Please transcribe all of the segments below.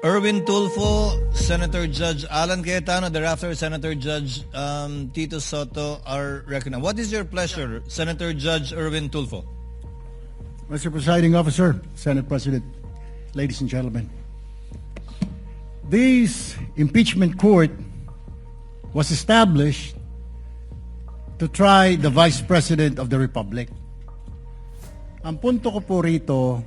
Erwin Tulfo, Senator Judge Alan Cayetano, thereafter Senator Judge Tito Soto are recognized. What is your pleasure, Senator Judge Erwin Tulfo? Mr. Presiding Officer, Senate President, ladies and gentlemen, this impeachment court was established to try the Vice President of the Republic. Ang punto ko po rito,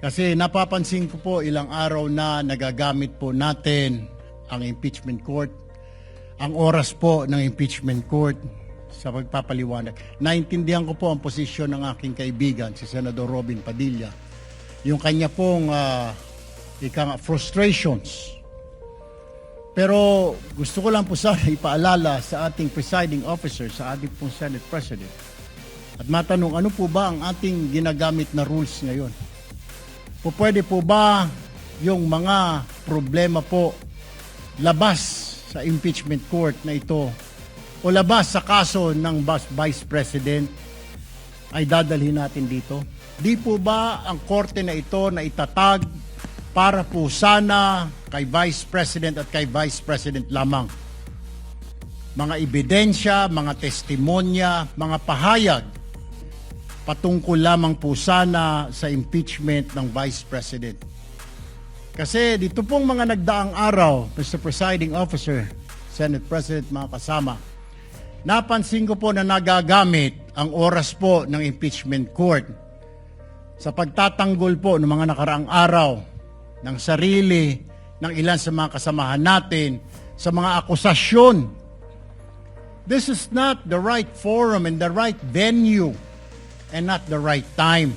kasi napapansin ko po ilang araw na nagagamit po natin ang impeachment court, ang oras po ng impeachment court sa pagpapaliwanag. Naintindihan ko po ang posisyon ng aking kaibigan, si Senador Robin Padilla, yung kanya pong frustrations. Pero gusto ko lang po sana ipaalala sa ating presiding officer, sa ating pong Senate President, at matanong ano po ba ang ating ginagamit na rules ngayon? Pwede po ba yung mga problema po labas sa impeachment court na ito o labas sa kaso ng Vice President ay dadalhin natin dito? Di po ba ang korte na ito na itatag para po sana kay Vice President at kay Vice President lamang? Mga ebidensya, mga testimonya, mga pahayag patungkol lamang po sana sa impeachment ng Vice President. Kasi dito pong mga nagdaang araw, Mr. Presiding Officer, Senate President, mga kasama, napansin ko po na nagagamit ang oras po ng impeachment court sa pagtatanggol po ng mga nakaraang araw ng sarili ng ilan sa mga kasamahan natin sa mga akusasyon. This is not the right forum and the right venue and not the right time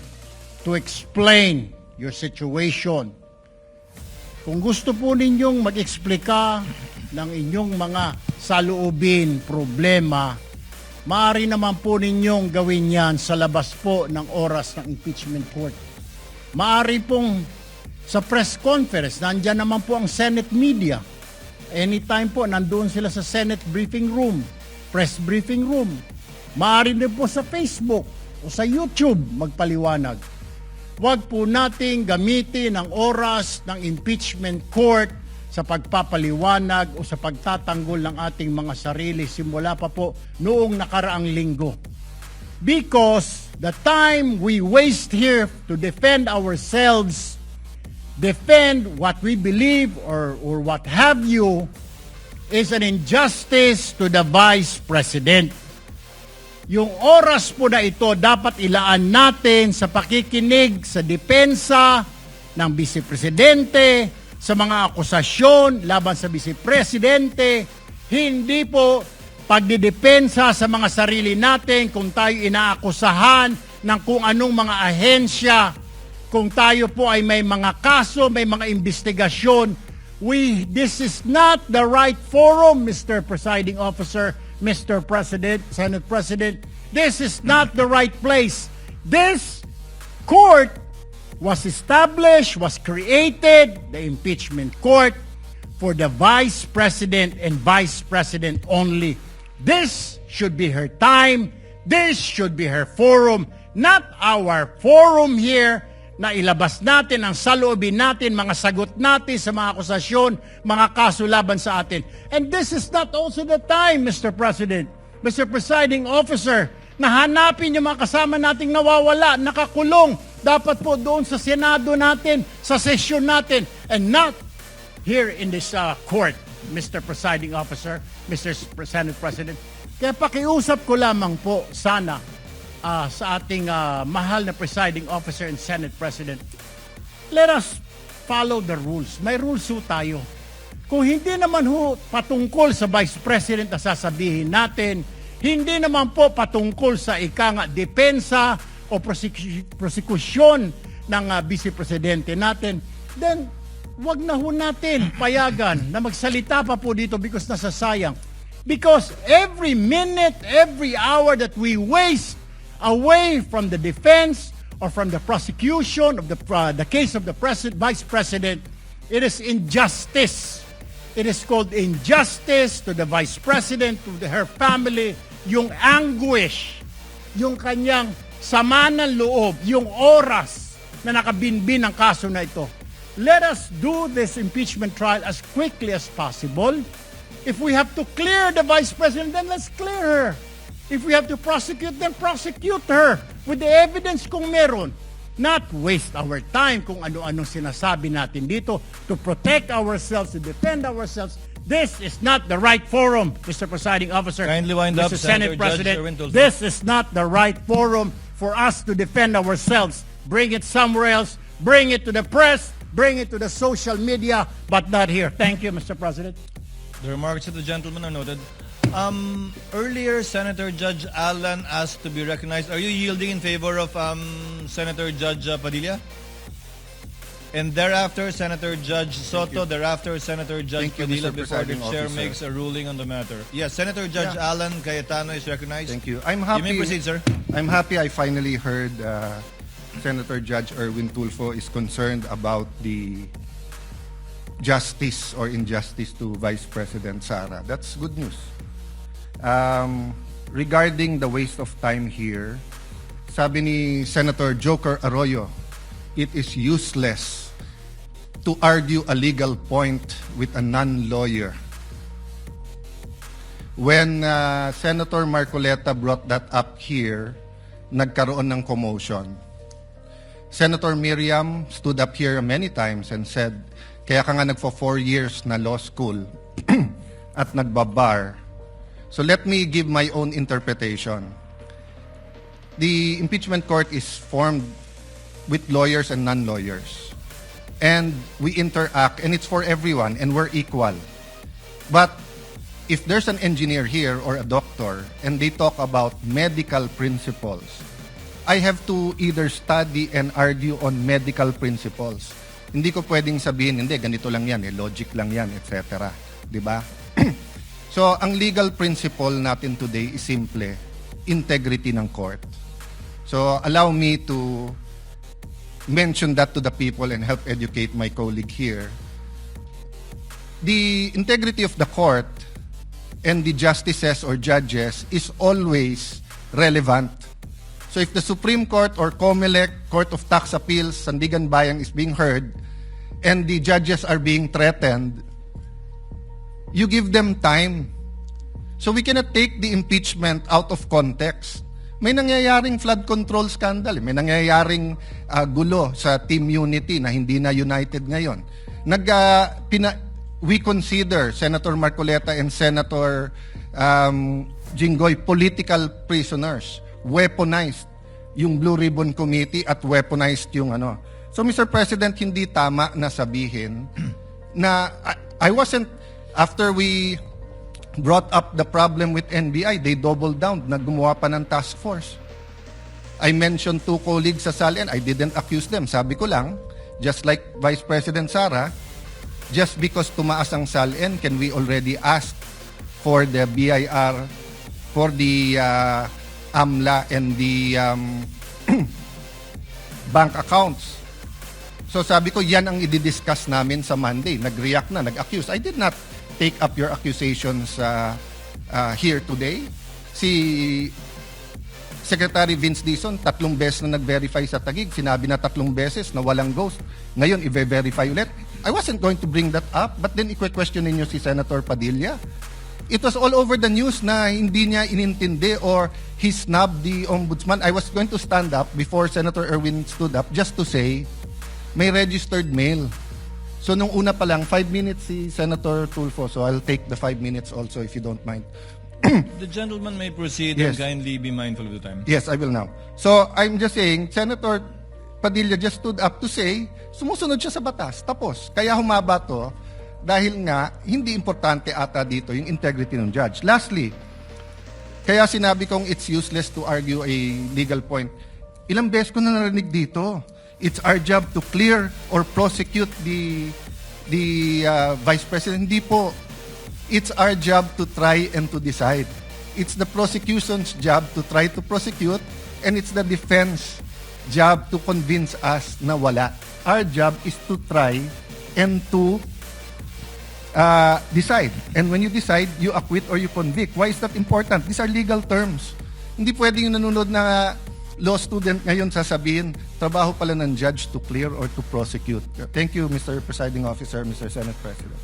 to explain your situation. Kung gusto po ninyong mag-eksplika ng inyong mga saloobin, problema, maaari naman po ninyong gawin yan sa labas po ng oras ng impeachment court. Maaari pong sa press conference, nandyan naman po ang Senate media. Anytime po, nandoon sila sa Senate briefing room, press briefing room. Maaari din po sa Facebook o sa YouTube magpaliwanag. Huwag po nating gamitin ang oras ng impeachment court sa pagpapaliwanag o sa pagtatanggol ng ating mga sarili simula pa po noong nakaraang linggo. Because the time we waste here to defend ourselves, defend what we believe or what have you, is an injustice to the Vice President. Yung oras po na ito dapat ilaan natin sa pakikinig sa depensa ng Vice Presidente, sa mga akusasyon laban sa Vice Presidente, hindi po pagdidepensa sa mga sarili natin kung tayo inaakusahan ng kung anong mga ahensya, kung tayo po ay may mga kaso, may mga investigasyon. This is not the right forum, Mr. Presiding Officer, Mr. President, Senate President. This is not the right place. This court was established, was created, the impeachment court, for the Vice President and Vice President only. This should be her time. This should be her forum, not our forum here na ilabas natin ang saloobin natin, mga sagot natin sa mga akusasyon, mga kaso laban sa atin. And this is not also the time, Mr. President, Mr. Presiding Officer, na hanapin yung mga kasama nating nawawala, nakakulong, dapat po doon sa Senado natin, sa sesyon natin, and not here in this court, Mr. Presiding Officer, Mr. Senate President. Kaya pakiusap ko lamang po sana sa ating mahal na presiding officer and Senate President, let us follow the rules. May rules ho tayo. Kung hindi naman ho patungkol sa Vice President na sasabihin natin, hindi naman po patungkol sa depensa o prosekusyon ng Vice Presidente natin, then wag na ho natin payagan na magsalita pa po dito because nasasayang. Because every minute, every hour that we waste away from the defense or from the prosecution of the case of the Vice President, it is injustice. It is called injustice to the Vice President, to her family, yung anguish, yung kanyang sama ng loob, yung oras na nakabinbin ang kaso na ito. let us do this impeachment trial as quickly as possible. If we have to clear the Vice President, then let's clear her. If we have to prosecute, then prosecute her with the evidence kung meron. Not waste our time kung ano-ano sinasabi natin dito to protect ourselves, to defend ourselves. This is not the right forum, Mr. Presiding Officer. Kindly wind up, Mr. Senator Senate Judge President. Erwin Tulfo. This is not the right forum for us to defend ourselves. Bring it somewhere else. Bring it to the press. Bring it to the social media, but not here. Thank you, Mr. President. The remarks of the gentleman are noted. Earlier, Senator Judge Alan asked to be recognized. Are you yielding in favor of Senator Judge Padilla? And thereafter, Senator Judge Soto. Thereafter, Senator Judge Thank you, Padilla Mr. before the Presiding chair Officer. makes a ruling on the matter. Yes, Senator Judge Alan Cayetano is recognized. Thank you. I'm happy. You may proceed, sir. I'm happy I finally heard Senator Judge Erwin Tulfo is concerned about the justice or injustice to Vice President Sara. That's good news. Regarding the waste of time here, sabi ni Senator Joker Arroyo, it is useless to argue a legal point with a non-lawyer. When Senator Marcoleta brought that up here, nagkaroon ng commotion. Senator Miriam stood up here many times and said, kaya ka nga nagfo 4 years na law school at nagbabar. So let me give my own interpretation. The impeachment court is formed with lawyers and non-lawyers. And we interact, and it's for everyone, and we're equal. But if there's an engineer here or a doctor, and they talk about medical principles, I have to either study and argue on medical principles. Hindi ko pwedeng sabihin, hindi, ganito lang yan, logic lang yan, etc. Diba? So, ang legal principle natin today is simple, integrity ng court. So, allow me to mention that to the people and help educate my colleague here. The integrity of the court and the justices or judges is always relevant. So if the Supreme Court or COMELEC, Court of Tax Appeals, Sandigan Bayan is being heard and the judges are being threatened, you give them time. So we cannot take the impeachment out of context. May nangyayaring flood control scandal, may nangyayaring gulo sa Team Unity na hindi na united ngayon. We consider Senator Marcoleta and Senator Jinggoy political prisoners, weaponized yung Blue Ribbon Committee at weaponized yung ano. So Mr. President, hindi tama na sabihin na I wasn't, after we brought up the problem with NBI, they doubled down, naggumawa pa ng task force. I mentioned 2 colleagues sa SALN, I didn't accuse them. Sabi ko lang, just like Vice President Sara, just because tumaas ang SALN, can we already ask for the BIR, for the AMLA and the bank accounts? So sabi ko, yan ang i-discuss namin sa Monday. Nag-react na, nag-accuse. I did not take up your accusations here today. Si Secretary Vince Dizon, 3 beses na nag-verify sa Taguig. Sinabi na 3 beses na walang ghost. Ngayon, i-verify ulit. I wasn't going to bring that up, but then i-question ninyo si Senator Padilla. It was all over the news na hindi niya inintindi or he snubbed the ombudsman. I was going to stand up before Senator Erwin stood up just to say, may registered mail. So nung una pa lang, 5 minutes si Senator Tulfo. So I'll take the 5 minutes also if you don't mind. The gentleman may proceed and Yes. kindly be mindful of the time. Yes, I will now. So I'm just saying, Senator Padilla just stood up to say, sumusunod siya sa batas. Tapos, kaya humaba to dahil nga, hindi importante ata dito yung integrity ng judge. Lastly, kaya sinabi kong it's useless to argue a legal point. Ilang beses ko na narinig dito. It's our job to clear or prosecute the Vice President. Hindi po. It's our job to try and to decide. It's the prosecution's job to try to prosecute, and it's the defense job to convince us na wala. Our job is to try and to decide. And when you decide, you acquit or you convict. Why is that important? These are legal terms. Hindi pwedeng yung nanonood na law student ngayon sasabihin, trabaho pala ng judge to clear or to prosecute. Thank you, Mr. Presiding Officer, Mr. Senate President.